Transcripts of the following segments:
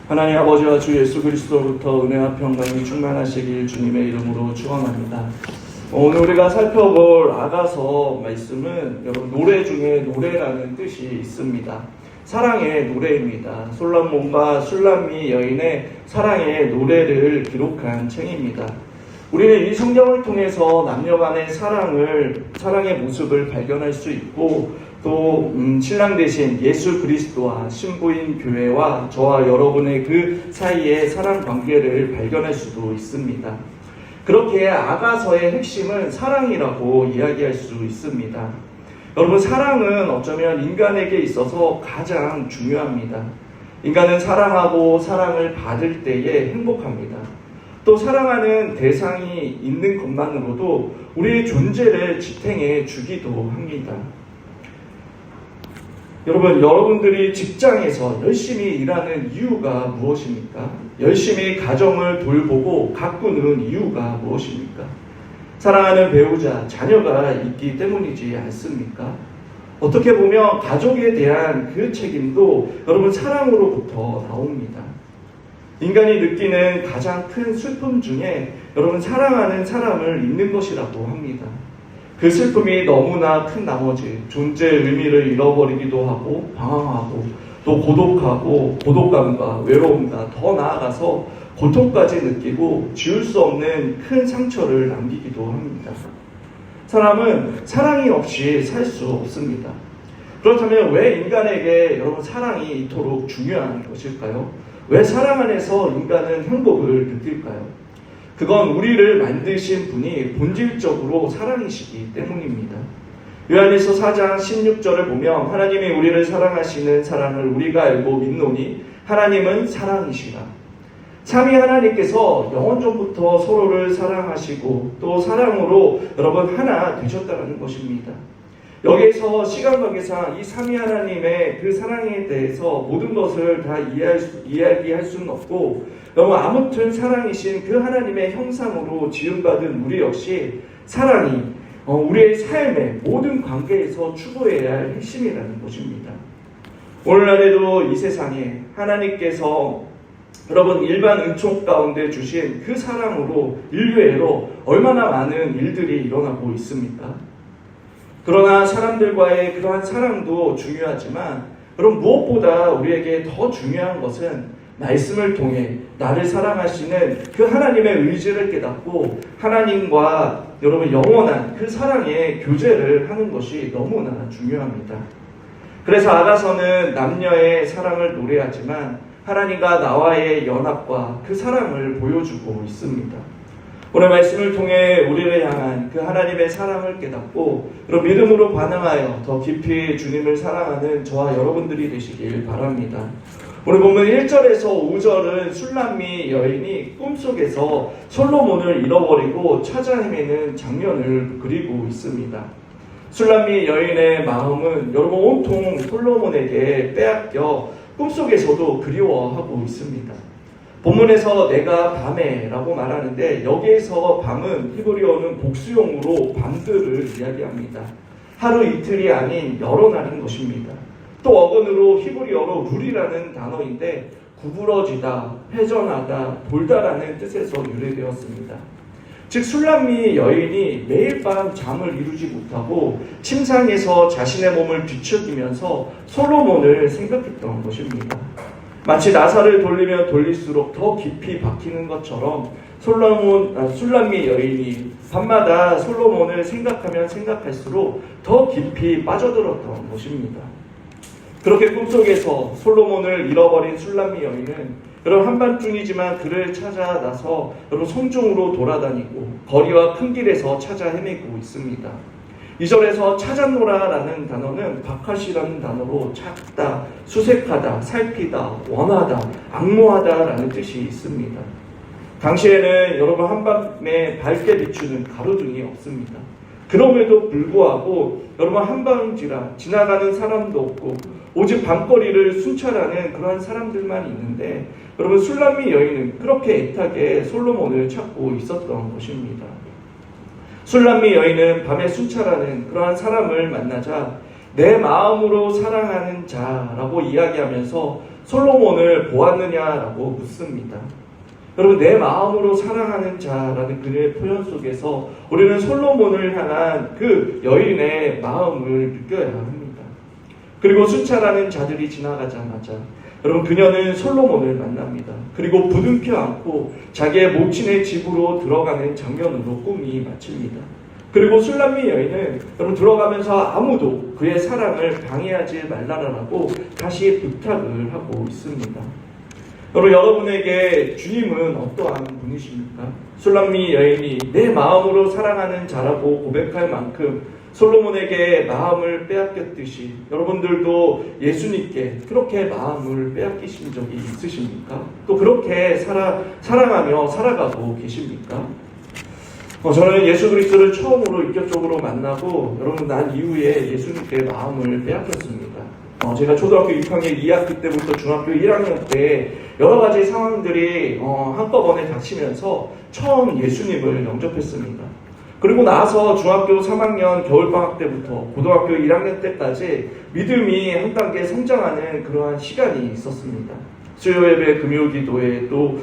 하나님 아버지와 주 예수 그리스도로부터 은혜와 평강이 충만하시길 주님의 이름으로 축원합니다. 오늘 우리가 살펴볼 아가서 말씀은 여러분 노래 중에 노래라는 뜻이 있습니다. 사랑의 노래입니다. 솔로몬과 술람미 여인의 사랑의 노래를 기록한 책입니다. 우리는 이 성경을 통해서 남녀 간의 사랑의 모습을 발견할 수 있고 또 신랑 대신 예수 그리스도와 신부인 교회와 저와 여러분의 그 사이의 사랑 관계를 발견할 수도 있습니다. 그렇게 아가서의 핵심은 사랑이라고 이야기할 수 있습니다. 여러분, 사랑은 어쩌면 인간에게 있어서 가장 중요합니다. 인간은 사랑하고 사랑을 받을 때에 행복합니다. 또 사랑하는 대상이 있는 것만으로도 우리의 존재를 지탱해 주기도 합니다. 여러분들이 직장에서 열심히 일하는 이유가 무엇입니까? 열심히 가정을 돌보고 가꾸는 이유가 무엇입니까? 사랑하는 배우자, 자녀가 있기 때문이지 않습니까? 어떻게 보면 가족에 대한 그 책임도 여러분 사랑으로부터 나옵니다. 인간이 느끼는 가장 큰 슬픔 중에 여러분 사랑하는 사람을 잃는 것이라고 합니다. 그 슬픔이 너무나 큰 나머지 존재의 의미를 잃어버리기도 하고 방황하고 또 고독하고 고독감과 외로움과 더 나아가서 고통까지 느끼고 지울 수 없는 큰 상처를 남기기도 합니다. 사람은 사랑이 없이 살 수 없습니다. 그렇다면 왜 인간에게 여러분 사랑이 이토록 중요한 것일까요? 왜 사랑 안에서 인간은 행복을 느낄까요? 그건 우리를 만드신 분이 본질적으로 사랑이시기 때문입니다. 요한일서 4장 16절을 보면 하나님이 우리를 사랑하시는 사랑을 우리가 알고 믿노니 하나님은 사랑이시라. 삼위 하나님께서 영원전부터 서로를 사랑하시고 또 사랑으로 여러분 하나 되셨다는 것입니다. 여기에서 시간 관계상 이 삼위 하나님의 그 사랑에 대해서 모든 것을 다 이야기할 수는 없고 아무튼 사랑이신 그 하나님의 형상으로 지음받은 우리 역시 사랑이 우리의 삶의 모든 관계에서 추구해야 할 핵심이라는 것입니다. 오늘날에도 이 세상에 하나님께서 여러분 일반 은총 가운데 주신 그 사랑으로 인류애로 얼마나 많은 일들이 일어나고 있습니까? 그러나 사람들과의 그러한 사랑도 중요하지만 여러분 무엇보다 우리에게 더 중요한 것은 말씀을 통해 나를 사랑하시는 그 하나님의 의지를 깨닫고 하나님과 여러분 영원한 그 사랑의 교제를 하는 것이 너무나 중요합니다. 그래서 아가서는 남녀의 사랑을 노래하지만 하나님과 나와의 연합과 그 사랑을 보여주고 있습니다. 오늘 말씀을 통해 우리를 향한 그 하나님의 사랑을 깨닫고 그런 믿음으로 반응하여 더 깊이 주님을 사랑하는 저와 여러분들이 되시길 바랍니다. 오늘 본문 1절에서 5절은 술람미 여인이 꿈속에서 솔로몬을 잃어버리고 찾아 헤매는 장면을 그리고 있습니다. 술람미 여인의 마음은 여러분 온통 솔로몬에게 빼앗겨 꿈속에서도 그리워하고 있습니다. 본문에서 내가 밤에 라고 말하는데 여기에서 밤은 히브리어는 복수용으로 밤들을 이야기합니다. 하루 이틀이 아닌 여러 날인 것입니다. 또 어근으로 히브리어로 룰이라는 단어인데 구부러지다, 회전하다, 돌다라는 뜻에서 유래되었습니다. 즉 술람미 여인이 매일 밤 잠을 이루지 못하고 침상에서 자신의 몸을 뒤척이면서 솔로몬을 생각했던 것입니다. 마치 나사를 돌리면 돌릴수록 더 깊이 박히는 것처럼 술람미 여인이 밤마다 솔로몬을 생각하면 생각할수록 더 깊이 빠져들었던 것입니다. 그렇게 꿈속에서 솔로몬을 잃어버린 술람미 여인은 여러분 한밤중이지만 그를 찾아 나서 여러분 성중으로 돌아다니고 거리와 큰 길에서 찾아 헤매고 있습니다. 2절에서 찾았노라라는 단어는 바카시라는 단어로 찾다, 수색하다, 살피다, 원하다, 악모하다라는 뜻이 있습니다. 당시에는 여러분 한밤에 밝게 비추는 가로등이 없습니다. 그럼에도 불구하고 여러분 한밤지라 지나가는 사람도 없고 오직 밤거리를 순찰하는 그러한 사람들만 있는데 여러분 술람미 여인은 그렇게 애타게 솔로몬을 찾고 있었던 것입니다. 술람미 여인은 밤에 순찰하는 그러한 사람을 만나자 내 마음으로 사랑하는 자라고 이야기하면서 솔로몬을 보았느냐라고 묻습니다. 여러분, 내 마음으로 사랑하는 자라는 그의 표현 속에서 우리는 솔로몬을 향한 그 여인의 마음을 느껴야 합니다. 그리고 순찰하는 자들이 지나가자마자 여러분, 그녀는 솔로몬을 만납니다. 그리고 부둥켜 안고 자기의 모친의 집으로 들어가는 장면으로 꿈이 마칩니다. 그리고 술람미 여인은 여러분 들어가면서 아무도 그의 사랑을 방해하지 말라라고 다시 부탁을 하고 있습니다. 여러분에게 주님은 어떠한 분이십니까? 술람미 여인이 내 마음으로 사랑하는 자라고 고백할 만큼 솔로몬에게 마음을 빼앗겼듯이 여러분들도 예수님께 그렇게 마음을 빼앗기신 적이 있으십니까? 또 그렇게 사랑하며 살아가고 계십니까? 저는 예수 그리스도를 처음으로 인격적으로 만나고 여러분 난 이후에 예수님께 마음을 빼앗겼습니다. 제가 초등학교 6학년 2학기 때부터 중학교 1학년 때 여러 가지 상황들이 한꺼번에 닥치면서 처음 예수님을 영접했습니다. 그리고 나서 중학교 3학년 겨울방학 때부터 고등학교 1학년 때까지 믿음이 한 단계 성장하는 그러한 시간이 있었습니다. 수요예배, 금요기도회, 또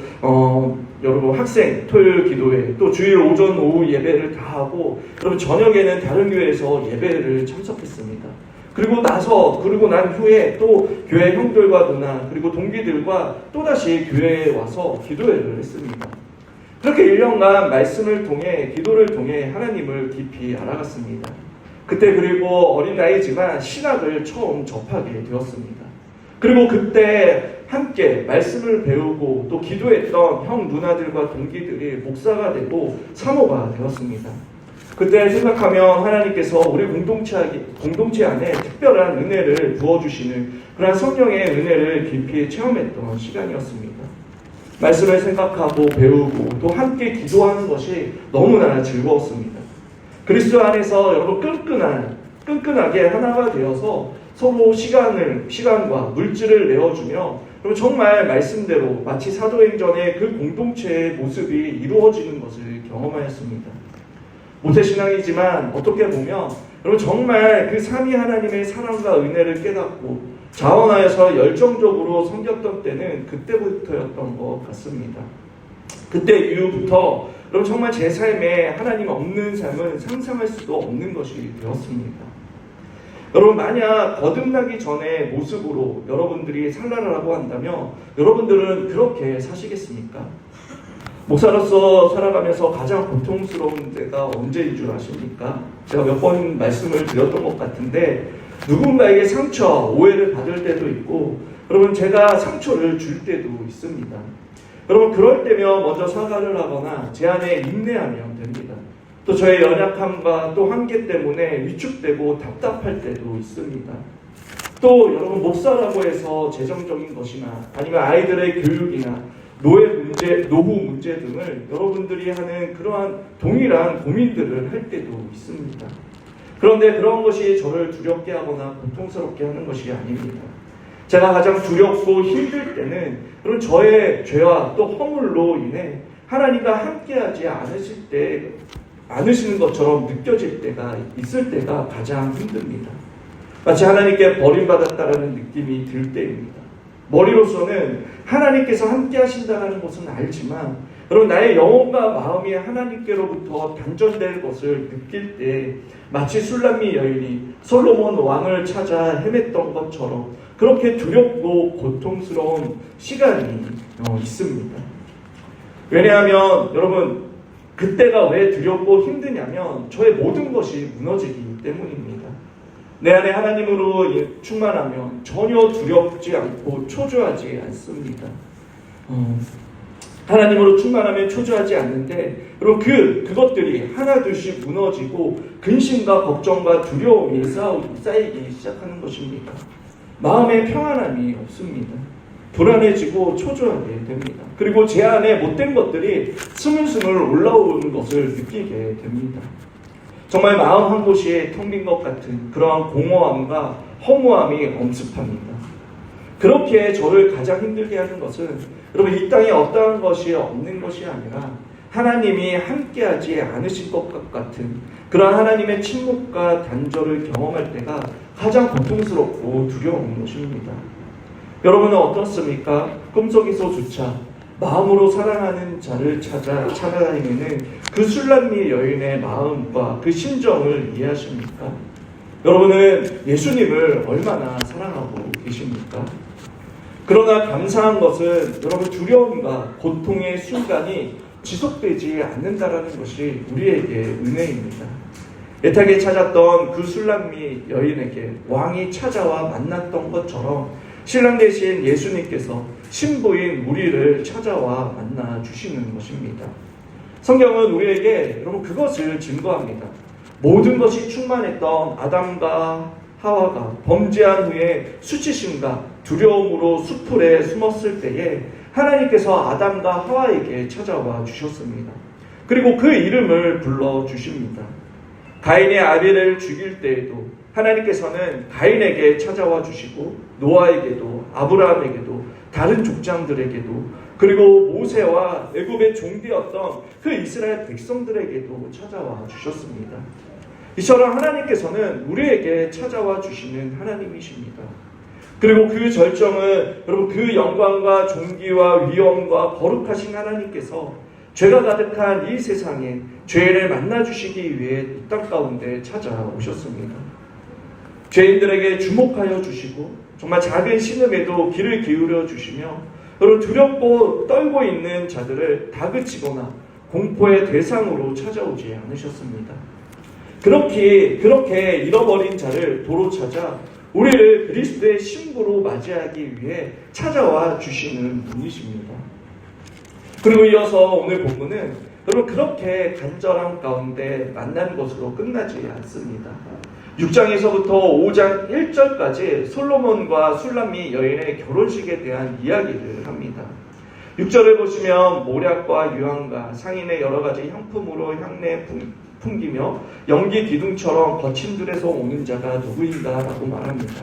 여러분 학생 토요일 기도회, 또 주일 오전 오후 예배를 다 하고 여러분 저녁에는 다른 교회에서 예배를 참석했습니다. 그리고 난 후에 또 교회 형들과 누나 그리고 동기들과 또다시 교회에 와서 기도회를 했습니다. 그렇게 1년간 말씀을 통해 기도를 통해 하나님을 깊이 알아갔습니다. 그때 그리고 어린 나이지만 신학을 처음 접하게 되었습니다. 그리고 그때 함께 말씀을 배우고 또 기도했던 형 누나들과 동기들이 목사가 되고 사모가 되었습니다. 그때 생각하면 하나님께서 우리 공동체 안에 특별한 은혜를 부어주시는 그런 성령의 은혜를 깊이 체험했던 시간이었습니다. 말씀을 생각하고 배우고 또 함께 기도하는 것이 너무나 즐거웠습니다. 그리스도 안에서 여러분 끈끈하게 하나가 되어서 서로 시간과 물질을 내어주며 정말 말씀대로 마치 사도행전의 그 공동체의 모습이 이루어지는 것을 경험하였습니다. 모태신앙이지만 어떻게 보면 여러분 정말 그 삼위 하나님의 사랑과 은혜를 깨닫고 자원하여서 열정적으로 섬겼던 때는 그때부터였던 것 같습니다. 그때 이후부터 여러분 정말 제 삶에 하나님 없는 삶은 상상할 수도 없는 것이 되었습니다. 여러분 만약 거듭나기 전의 모습으로 여러분들이 살라라고 한다면 여러분들은 그렇게 사시겠습니까? 목사로서 살아가면서 가장 고통스러운 때가 언제인 줄 아십니까? 제가 몇 번 말씀을 드렸던 것 같은데 누군가에게 상처, 오해를 받을 때도 있고 여러분 제가 상처를 줄 때도 있습니다. 여러분 그럴 때면 먼저 사과를 하거나 제 안에 인내하면 됩니다. 또 저의 연약함과 또 한계 때문에 위축되고 답답할 때도 있습니다. 또 여러분 목사라고 해서 재정적인 것이나 아니면 아이들의 교육이나 노후 문제 등을 여러분들이 하는 그러한 동일한 고민들을 할 때도 있습니다. 그런데 그런 것이 저를 두렵게 하거나 고통스럽게 하는 것이 아닙니다. 제가 가장 두렵고 힘들 때는 여러분 저의 죄와 또 허물로 인해 하나님과 함께하지 않으시는 것처럼 느껴질 때가 있을 때가 가장 힘듭니다. 마치 하나님께 버림받았다라는 느낌이 들 때입니다. 머리로서는 하나님께서 함께 하신다는 것은 알지만 여러분 나의 영혼과 마음이 하나님께로부터 단절될 것을 느낄 때 마치 술람미 여인이 솔로몬 왕을 찾아 헤맸던 것처럼 그렇게 두렵고 고통스러운 시간이 있습니다. 왜냐하면 여러분 그때가 왜 두렵고 힘드냐면 저의 모든 것이 무너지기 때문입니다. 내 안에 하나님으로 충만하면 전혀 두렵지 않고 초조하지 않습니다. 하나님으로 충만하면 초조하지 않는데 여러분 그것들이 하나둘씩 무너지고 근심과 걱정과 두려움이 쌓이기 시작하는 것입니다. 마음에 평안함이 없습니다. 불안해지고 초조하게 됩니다. 그리고 제 안에 못된 것들이 스물스물 올라오는 것을 느끼게 됩니다. 정말 마음 한 곳이 텅 빈 것 같은 그러한 공허함과 허무함이 엄습합니다. 그렇게 저를 가장 힘들게 하는 것은 여러분 이 땅에 어떠한 것이 없는 것이 아니라 하나님이 함께하지 않으실 것 같은 그러한 하나님의 침묵과 단절을 경험할 때가 가장 고통스럽고 두려운 것입니다. 여러분은 어떻습니까? 꿈속에서조차 마음으로 사랑하는 자를 찾아다니는 그 술람미 여인의 마음과 그 심정을 이해하십니까? 여러분은 예수님을 얼마나 사랑하고 계십니까? 그러나 감사한 것은 여러분 두려움과 고통의 순간이 지속되지 않는다라는 것이 우리에게 은혜입니다. 애타게 찾았던 그 술람미 여인에게 왕이 찾아와 만났던 것처럼 신랑 되신 예수님께서 신부인 우리를 찾아와 만나 주시는 것입니다. 성경은 우리에게 여러분 그것을 증거합니다. 모든 것이 충만했던 아담과 하와가 범죄한 후에 수치심과 두려움으로 수풀에 숨었을 때에 하나님께서 아담과 하와에게 찾아와 주셨습니다. 그리고 그 이름을 불러 주십니다. 가인의 아벨을 죽일 때에도 하나님께서는 가인에게 찾아와 주시고 노아에게도 아브라함에게도 다른 족장들에게도 그리고 모세와 애굽의 종되었던 그 이스라엘 백성들에게도 찾아와 주셨습니다. 이처럼 하나님께서는 우리에게 찾아와 주시는 하나님이십니다. 그리고 그 절정은 여러분 그 영광과 존귀와 위엄과 거룩하신 하나님께서 죄가 가득한 이 세상에 죄인을 만나주시기 위해 이 땅 가운데 찾아오셨습니다. 죄인들에게 주목하여 주시고 정말 작은 신음에도 귀를 기울여 주시며 여러분 두렵고 떨고 있는 자들을 다그치거나 공포의 대상으로 찾아오지 않으셨습니다. 그렇게 잃어버린 자를 도로 찾아 우리를 그리스도의 신부로 맞이하기 위해 찾아와 주시는 분이십니다. 그리고 이어서 오늘 본문은 여러분 그렇게 간절함 가운데 만난 것으로 끝나지 않습니다. 6장에서부터 5장 1절까지 솔로몬과 술람미 여인의 결혼식에 대한 이야기를 합니다. 6절을 보시면 모략과 유황과 상인의 여러 가지 향품으로 향내 풍기며 연기 기둥처럼 거친 들에서 오는 자가 누구인가 라고 말합니다.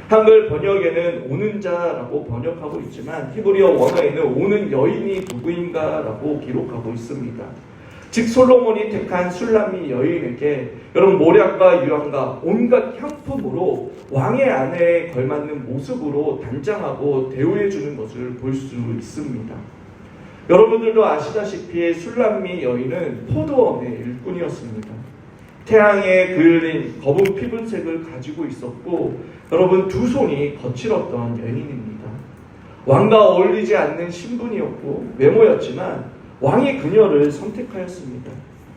한글 번역에는 오는 자라고 번역하고 있지만 히브리어 원어에는 오는 여인이 누구인가 라고 기록하고 있습니다. 즉 솔로몬이 택한 술람미 여인에게 여러분 모략과 유황과 온갖 향품으로 왕의 아내에 걸맞는 모습으로 단장하고 대우해 주는 것을 볼 수 있습니다. 여러분들도 아시다시피 술람미 여인은 포도원의 일꾼이었습니다. 태양에 그을린 검은 피분색을 가지고 있었고 여러분 두 손이 거칠었던 여인입니다. 왕과 어울리지 않는 신분이었고 외모였지만 왕이 그녀를 선택하였습니다.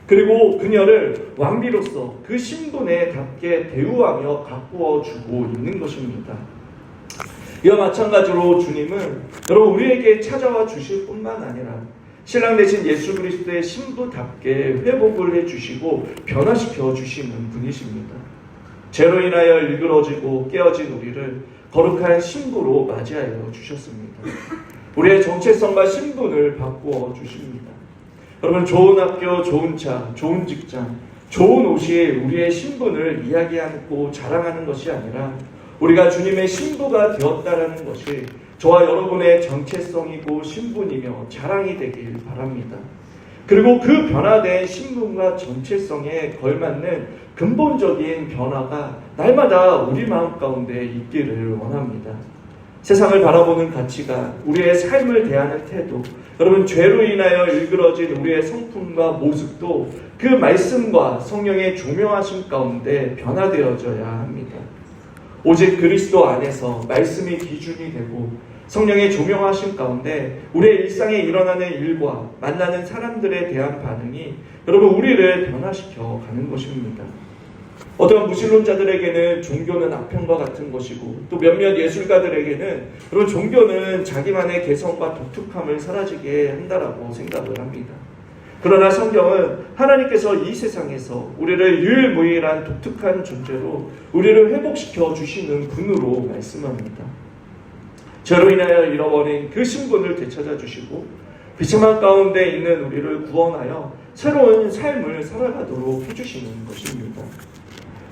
그리고 그녀를 왕비로서 그 신분에 답게 대우하며 가꾸어 주고 있는 것입니다. 이와 마찬가지로 주님은 여러분 우리에게 찾아와 주실 뿐만 아니라 신랑 되신 예수 그리스도의 신부답게 회복을 해주시고 변화시켜 주시는 분이십니다. 죄로 인하여 일그러지고 깨어진 우리를 거룩한 신부로 맞이하여 주셨습니다. 우리의 정체성과 신분을 바꾸어 주십니다. 여러분 좋은 학교, 좋은 차, 좋은 직장, 좋은 옷이 우리의 신분을 이야기하고 자랑하는 것이 아니라 우리가 주님의 신부가 되었다라는 것이 저와 여러분의 정체성이고 신분이며 자랑이 되길 바랍니다. 그리고 그 변화된 신분과 정체성에 걸맞는 근본적인 변화가 날마다 우리 마음 가운데 있기를 원합니다. 세상을 바라보는 가치가, 우리의 삶을 대하는 태도, 여러분 죄로 인하여 일그러진 우리의 성품과 모습도 그 말씀과 성령의 조명하심 가운데 변화되어져야 합니다. 오직 그리스도 안에서 말씀이 기준이 되고 성령의 조명하심 가운데 우리의 일상에 일어나는 일과 만나는 사람들에 대한 반응이 여러분 우리를 변화시켜 가는 것입니다. 어떤 무신론자들에게는 종교는 아편과 같은 것이고 또 몇몇 예술가들에게는 여러분 종교는 자기만의 개성과 독특함을 사라지게 한다라고 생각을 합니다. 그러나 성경은 하나님께서 이 세상에서 우리를 유일무이한 독특한 존재로 우리를 회복시켜 주시는 분으로 말씀합니다. 죄로 인하여 잃어버린 그 신분을 되찾아 주시고 비참한 가운데 있는 우리를 구원하여 새로운 삶을 살아가도록 해주시는 것입니다.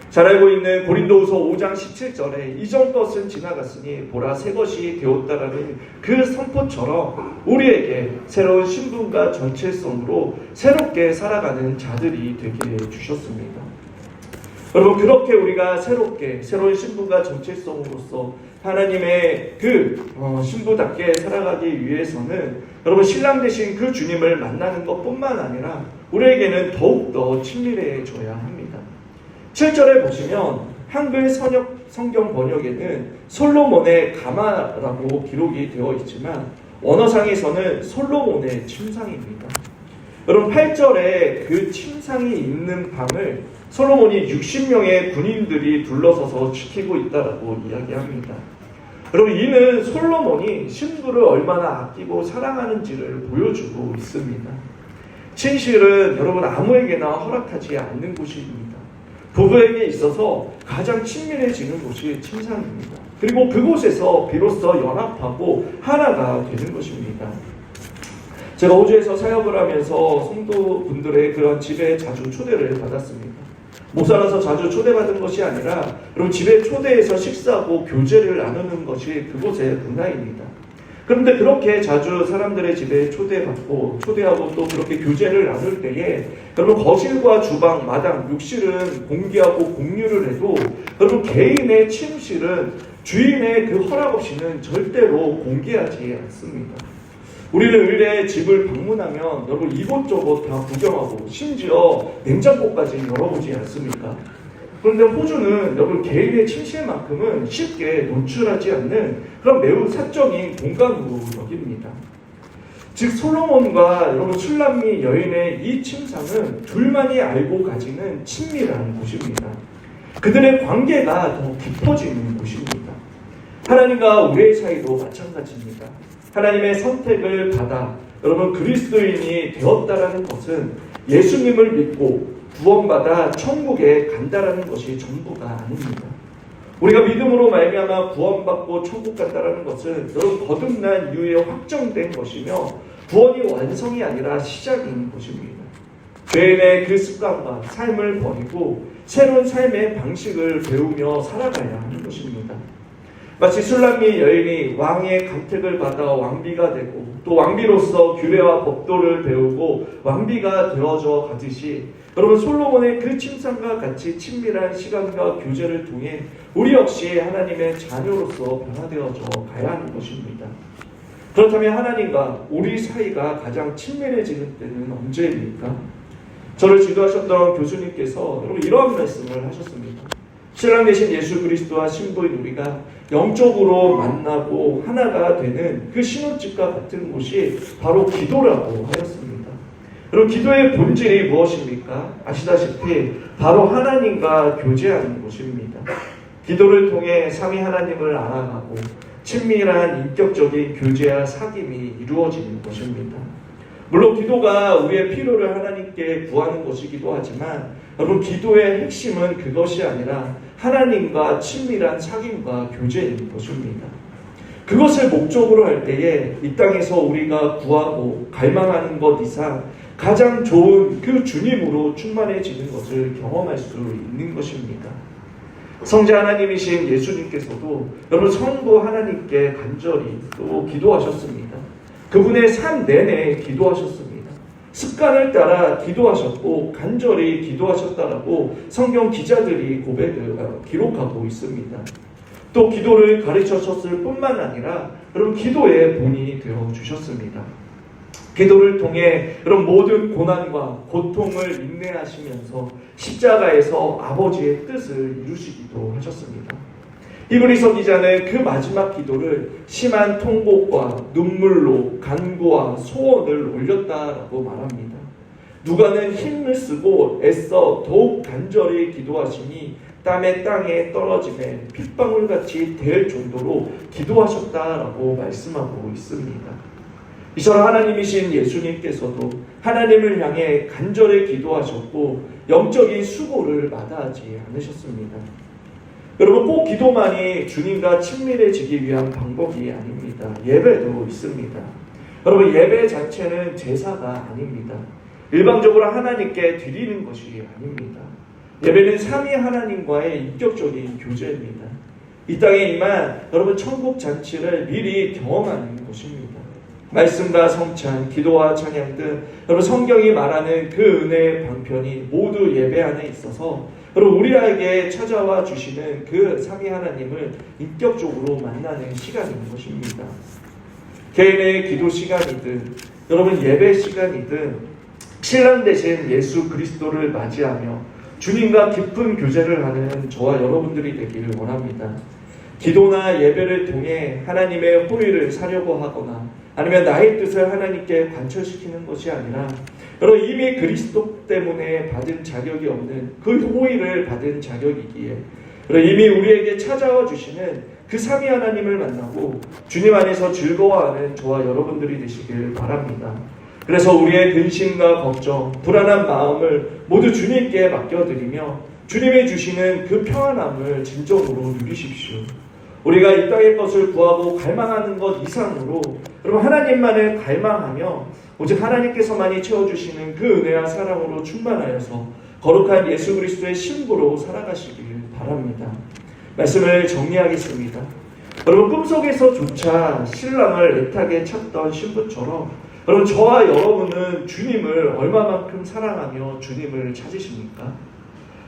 잘 알고 있는 고린도후서 5장 17절에 이전 것은 지나갔으니 보라 새 것이 되었다라는 그 선포처럼 우리에게 새로운 신분과 정체성으로 새롭게 살아가는 자들이 되게 해주셨습니다. 여러분, 그렇게 우리가 새로운 신부가 정체성으로서 하나님의 신부답게 살아가기 위해서는 여러분, 신랑 되신 그 주님을 만나는 것뿐만 아니라 우리에게는 더욱더 친밀해져야 합니다. 7절에 보시면 한글 성경 번역에는 솔로몬의 가마라고 기록이 되어 있지만 원어상에서는 솔로몬의 침상입니다. 여러분, 8절에 그 침상이 있는 방을 솔로몬이 60명의 군인들이 둘러서서 지키고 있다라고 이야기합니다. 여러분, 이는 솔로몬이 신부를 얼마나 아끼고 사랑하는지를 보여주고 있습니다. 침실은 여러분 아무에게나 허락하지 않는 곳입니다. 부부에게 있어서 가장 친밀해지는 곳이 침상입니다. 그리고 그곳에서 비로소 연합하고 하나가 되는 것입니다. 제가 호주에서 사역을 하면서 성도분들의 그런 집에 자주 초대를 받았습니다. 목사라서 자주 초대받은 것이 아니라 여러분, 집에 초대해서 식사하고 교제를 나누는 것이 그곳의 문화입니다. 그런데 그렇게 자주 사람들의 집에 초대하고 또 그렇게 교제를 나눌 때에 여러분, 거실과 주방, 마당, 욕실은 공개하고 공유를 해도 여러분, 개인의 침실은 주인의 그 허락 없이는 절대로 공개하지 않습니다. 우리는 의뢰 집을 방문하면 여러분, 이곳저곳 다 구경하고 심지어 냉장고까지 열어보지 않습니까? 그런데 호주는 여러분, 개인의 침실만큼은 쉽게 노출하지 않는 그런 매우 사적인 공간으로 여깁니다. 즉, 솔로몬과 여러분 술람미 여인의 이 침상은 둘만이 알고 가지는 친밀한 곳입니다. 그들의 관계가 더 깊어지는 곳입니다. 하나님과 우리의 사이도 마찬가지입니다. 하나님의 선택을 받아 여러분 그리스도인이 되었다라는 것은 예수님을 믿고 구원받아 천국에 간다라는 것이 전부가 아닙니다. 우리가 믿음으로 말미암아 구원받고 천국 간다라는 것은 여러분 거듭난 이후에 확정된 것이며 구원이 완성이 아니라 시작인 것입니다. 죄인의 그 습관과 삶을 버리고 새로운 삶의 방식을 배우며 살아가야 하는 것입니다. 마치 술람미 여인이 왕의 간택을 받아 왕비가 되고 또 왕비로서 규례와 법도를 배우고 왕비가 되어져 가듯이 여러분 솔로몬의 그 침상과 같이 친밀한 시간과 교제를 통해 우리 역시 하나님의 자녀로서 변화되어져 가야 하는 것입니다. 그렇다면 하나님과 우리 사이가 가장 친밀해지는 때는 언제입니까? 저를 지도하셨던 교수님께서 여러분 이러한 말씀을 하셨습니다. 신랑 되신 예수 그리스도와 신부인 우리가 영적으로 만나고 하나가 되는 그 신혼집과 같은 곳이 바로 기도라고 하였습니다. 여러분 기도의 본질이 무엇입니까? 아시다시피 바로 하나님과 교제하는 것입니다. 기도를 통해 삼위 하나님을 알아가고 친밀한 인격적인 교제와 사귐이 이루어지는 것입니다. 물론 기도가 우리의 필요를 하나님께 구하는 것이기도 하지만 여러분 기도의 핵심은 그것이 아니라 하나님과 친밀한 사귐과 교제인 것입니다. 그것을 목적으로 할 때에 이 땅에서 우리가 구하고 갈망하는 것 이상 가장 좋은 그 주님으로 충만해지는 것을 경험할 수 있는 것입니다. 성자 하나님이신 예수님께서도 여러분 성부 하나님께 간절히 또 기도하셨습니다. 그분의 삶 내내 기도하셨습니다. 습관을 따라 기도하셨고 간절히 기도하셨다라고 성경 기자들이 기록하고 있습니다. 또 기도를 가르쳐주셨을 뿐만 아니라 여러분 기도의 본이 되어 주셨습니다. 기도를 통해 여러분 모든 고난과 고통을 인내하시면서 십자가에서 아버지의 뜻을 이루시기도 하셨습니다. 히브리서 기자는 그 마지막 기도를 심한 통곡과 눈물로 간구와 소원을 올렸다라고 말합니다. 누가는 힘을 쓰고 애써 더욱 간절히 기도하시니 땀에 땅에 떨어짐에 핏방울같이 될 정도로 기도하셨다라고 말씀하고 있습니다. 이처럼 하나님이신 예수님께서도 하나님을 향해 간절히 기도하셨고 영적인 수고를 마다하지 않으셨습니다. 여러분 꼭 기도만이 주님과 친밀해지기 위한 방법이 아닙니다. 예배도 있습니다. 여러분 예배 자체는 제사가 아닙니다. 일방적으로 하나님께 드리는 것이 아닙니다. 예배는 삼위 하나님과의 인격적인 교제입니다. 이 땅에 임한 여러분 천국 잔치를 미리 경험하는 것입니다. 말씀과 성찬, 기도와 찬양 등 여러분 성경이 말하는 그 은혜의 방편이 모두 예배 안에 있어서 그리고 우리에게 찾아와 주시는 그 삼위 하나님을 인격적으로 만나는 시간인 것입니다. 개인의 기도 시간이든 여러분 예배 시간이든 신랑 되신 예수 그리스도를 맞이하며 주님과 깊은 교제를 하는 저와 여러분들이 되기를 원합니다. 기도나 예배를 통해 하나님의 호의를 사려고 하거나 아니면 나의 뜻을 하나님께 관철시키는 것이 아니라 여러분 이미 그리스도 때문에 받은 자격이 없는 그 호의를 받은 자격이기에 이미 우리에게 찾아와 주시는 그 삼위 하나님을 만나고 주님 안에서 즐거워하는 저와 여러분들이 되시길 바랍니다. 그래서 우리의 근심과 걱정, 불안한 마음을 모두 주님께 맡겨드리며 주님이 주시는 그 평안함을 진정으로 누리십시오. 우리가 이 땅의 것을 구하고 갈망하는 것 이상으로 여러분 하나님만을 갈망하며 오직 하나님께서만이 채워주시는 그 은혜와 사랑으로 충만하여서 거룩한 예수 그리스도의 신부로 살아가시길 바랍니다. 말씀을 정리하겠습니다. 여러분 꿈속에서조차 신랑을 애타게 찾던 신부처럼 여러분 저와 여러분은 주님을 얼마만큼 사랑하며 주님을 찾으십니까?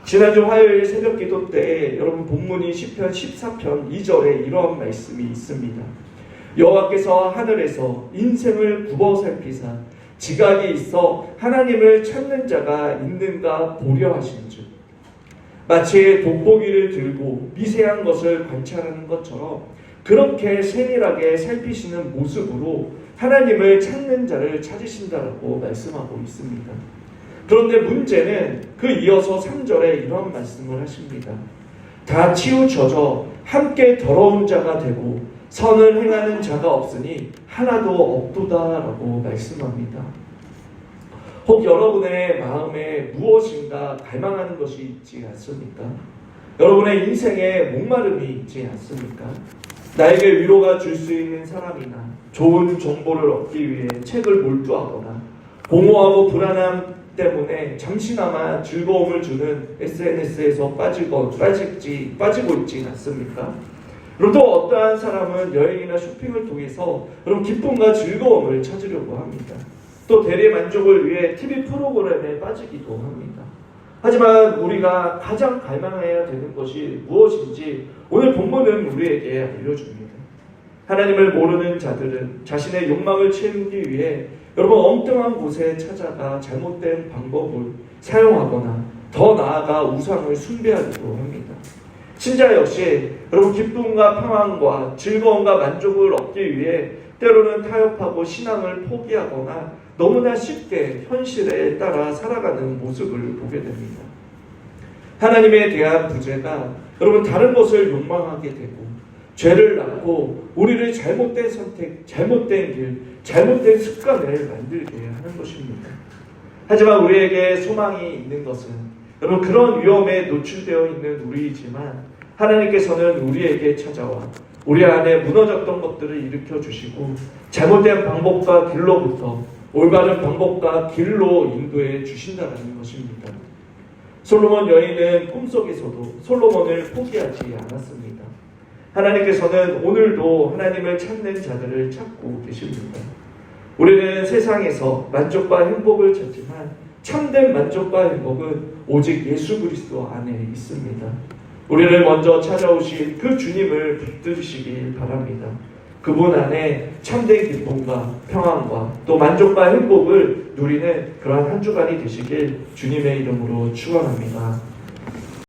지난주 화요일 새벽기도 때 여러분 본문이 시편 14편 2절에 이러한 말씀이 있습니다. 여호와께서 하늘에서 인생을 굽어 살피사 지각이 있어 하나님을 찾는 자가 있는가 보려 하신즉 마치 돋보기를 들고 미세한 것을 관찰하는 것처럼 그렇게 세밀하게 살피시는 모습으로 하나님을 찾는 자를 찾으신다라고 말씀하고 있습니다. 그런데 문제는 그 이어서 3절에 이런 말씀을 하십니다. 다 치우쳐져 함께 더러운 자가 되고 선을 행하는 자가 없으니 하나도 없도다라고 말씀합니다. 혹 여러분의 마음에 무엇인가 갈망하는 것이 있지 않습니까? 여러분의 인생에 목마름이 있지 않습니까? 나에게 위로가 줄 수 있는 사람이나 좋은 정보를 얻기 위해 책을 몰두하거나 공허하고 불안함 때문에 잠시나마 즐거움을 주는 SNS에서 빠지고 있지 않습니까? 그리고 또 어떠한 사람은 여행이나 쇼핑을 통해서 그런 기쁨과 즐거움을 찾으려고 합니다. 또 대리 만족을 위해 TV 프로그램에 빠지기도 합니다. 하지만 우리가 가장 갈망해야 되는 것이 무엇인지 오늘 본문은 우리에게 알려줍니다. 하나님을 모르는 자들은 자신의 욕망을 채우기 위해 여러분 엉뚱한 곳에 찾아가 잘못된 방법을 사용하거나 더 나아가 우상을 숭배하기도 합니다. 신자 역시 여러분 기쁨과 평안과 즐거움과 만족을 얻기 위해 때로는 타협하고 신앙을 포기하거나 너무나 쉽게 현실에 따라 살아가는 모습을 보게 됩니다. 하나님에 대한 부재가 여러분 다른 것을 욕망하게 되고 죄를 낳고 우리를 잘못된 선택, 잘못된 길, 잘못된 습관을 만들게 하는 것입니다. 하지만 우리에게 소망이 있는 것은 여러분 그런 위험에 노출되어 있는 우리이지만 하나님께서는 우리에게 찾아와 우리 안에 무너졌던 것들을 일으켜 주시고 잘못된 방법과 길로부터 올바른 방법과 길로 인도해 주신다는 것입니다. 솔로몬 여인은 꿈속에서도 솔로몬을 포기하지 않았습니다. 하나님께서는 오늘도 하나님을 찾는 자들을 찾고 계십니다. 우리는 세상에서 만족과 행복을 찾지만 참된 만족과 행복은 오직 예수 그리스도 안에 있습니다. 우리를 먼저 찾아오신 그 주님을 붙드시길 바랍니다. 그분 안에 참된 기쁨과 평안과 또 만족과 행복을 누리는 그러한 한 주간이 되시길 주님의 이름으로 축원합니다.